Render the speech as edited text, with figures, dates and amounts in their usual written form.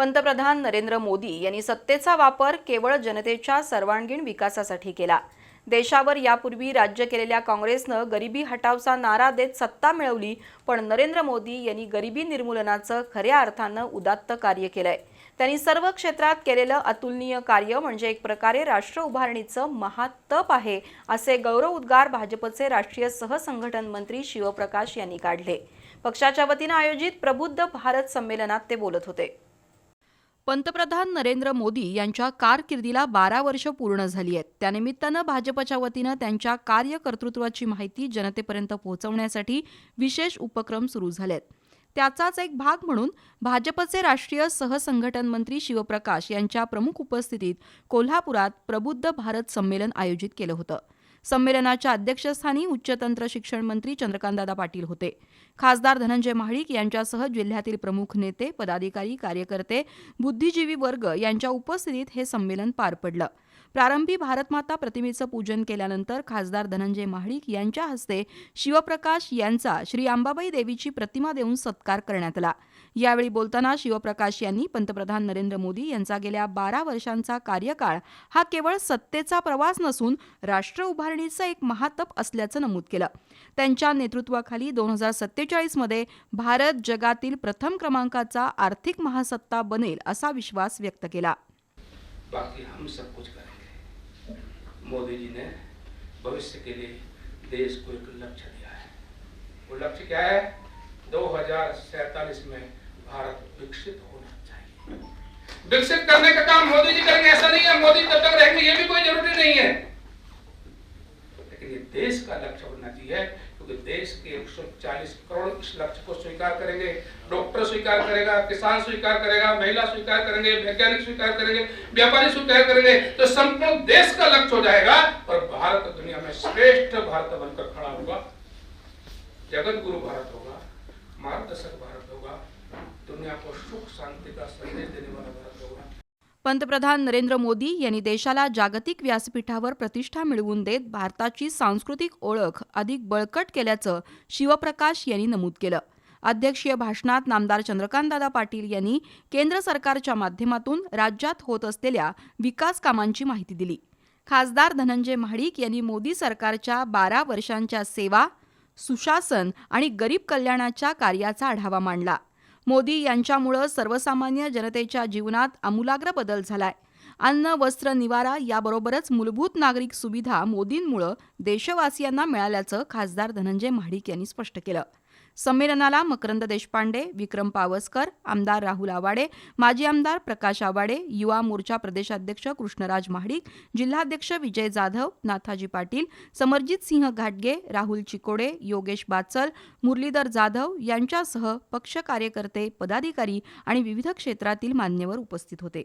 पंतप्रधान नरेंद्र मोदी यांनी सत्तेचा वापर केवळ जनतेच्या सर्वांगीण विकासासाठी केला। देशावर यापूर्वी राज्य केलेल्या काँग्रेसनं गरिबी हटावचा नारा देत सत्ता मिळवली, पण नरेंद्र मोदी यांनी गरिबी निर्मूलनाचं खऱ्या अर्थानं उदात्त कार्य केलंय। त्यांनी सर्व क्षेत्रात केलेलं अतुलनीय कार्य म्हणजे एक प्रकारे राष्ट्र उभारणीचं महातप आहे, असे गौरव उद्गार भाजपचे राष्ट्रीय सहसंघटन मंत्री शिवप्रकाश यांनी काढले। पक्षाच्या वतीने आयोजित प्रबुद्ध भारत संमेलनात ते बोलत होते। पंतप्रधान नरेंद्र मोदी यांच्या कारकिर्दीला 12 वर्ष पूर्ण झाली आहेत। त्यानिमित्तानं भाजपच्या वतीनं त्यांच्या कार्यकर्तृत्वाची माहिती जनतेपर्यंत पोहोचवण्यासाठी विशेष उपक्रम सुरू झालेत। त्याचाच एक भाग म्हणून भाजपचे राष्ट्रीय सहसंघटन मंत्री शिवप्रकाश यांच्या प्रमुख उपस्थितीत कोल्हापुरात प्रबुद्ध भारत संमेलन आयोजित केलं होतं। संमेलनाच्या अध्यक्षस्थानी उच्च तंत्र शिक्षण मंत्री चंद्रकांतदादा पाटील होते। खासदार धनंजय महाडिक यांच्यासह जिल्ह्यातील प्रमुख नेते, पदाधिकारी, कार्यकर्ते, बुद्धिजीवी वर्ग यांच्या उपस्थितीत हे संमेलन पार पडलं। प्रारंभी भारतमाता प्रतिमेचं पूजन केल्यानंतर खासदार धनंजय महाडिक यांच्या हस्ते शिवप्रकाश यांचा श्री अंबाबाई देवीची प्रतिमा देऊन सत्कार करण्यात आला। यावेळी बोलताना शिवप्रकाश यांनी पंतप्रधान नरेंद्र मोदी यांचा गेल्या 12 वर्षांचा कार्यकाळ हा केवळ सत्तेचा प्रवास नसून राष्ट्र उभारणीचा एक महातप असल्याचं नमूद केलं। त्यांच्या नेतृत्वाखाली 2047 मध्ये भारत जगातील प्रथम क्रमांकाचा आर्थिक महासत्ता बनेल असा विश्वास व्यक्त केला। बाकी हम सब कुछ करेंगे। मोदी जी ने भविष्य के लिए देश को एक लक्ष्य दिया है। वो लक्ष्य क्या है? 2047 में भारत विकसित होना चाहिए। विकसित करने का काम मोदी जी करेंगे ऐसा नहीं है, मोदी तब तक रहेंगे ये भी कोई जरूरी नहीं है, लेकिन ये देश का लक्ष्य होना चाहिए, क्योंकि देश के 140 करोड़ इस लक्ष्य को स्वीकार करेंगे। डॉक्टर स्वीकार करेगा, किसान स्वीकार करेगा, महिला स्वीकार करेंगे, वैज्ञानिक स्वीकार करेंगे, व्यापारी स्वीकार करेंगे, तो संपूर्ण देश का लक्ष्य हो जाएगा और भारत दुनिया में श्रेष्ठ भारत बनकर खड़ा होगा। जगत गुरु भारत होगा, मार्गदर्शक भारत होगा, दुनिया को सुख शांति का संदेश देने वाला भारत होगा। पंतप्रधान नरेंद्र मोदी यांनी देशाला जागतिक व्यासपीठावर प्रतिष्ठा मिळवून देत भारताची सांस्कृतिक ओळख अधिक बळकट केल्याचं शिवप्रकाश यांनी नमूद केलं। अध्यक्षीय भाषणात नामदार चंद्रकांतदादा पाटील यांनी केंद्र सरकारच्या माध्यमातून राज्यात होत असलेल्या विकास कामांची माहिती दिली। खासदार धनंजय महाडिक यांनी मोदी सरकारच्या 12 वर्षांच्या सेवा, सुशासन आणि गरीब कल्याणाच्या कार्याचा आढावा मांडला। मोदी यांच्यामुळे सर्वसामान्य जनतेच्या जीवनात आमूलाग्र बदल झालाय। अन्न, वस्त्र, निवारा याबरोबरच मूलभूत नागरिक सुविधा मोदींमुळे देशवासियांना मिळाल्याचं खासदार धनंजय महाडिक यांनी स्पष्ट केलं। संमेलनाला मकरंद देशपांडे, विक्रम पावसकर, आमदार राहुल आवाडे, माजी आमदार प्रकाश आवाडे, युवा मोर्चा प्रदेशाध्यक्ष कृष्णराज महाडिक, जिल्हाध्यक्ष विजय जाधव, नाथाजी पाटील, समरजित सिंह घाटगे, राहुल चिकोडे, योगेश बाचल, मुरलीधर जाधव यांच्यासह पक्ष कार्यकर्ते, पदाधिकारी आणि विविध क्षेत्रातील मान्यवर उपस्थित होते।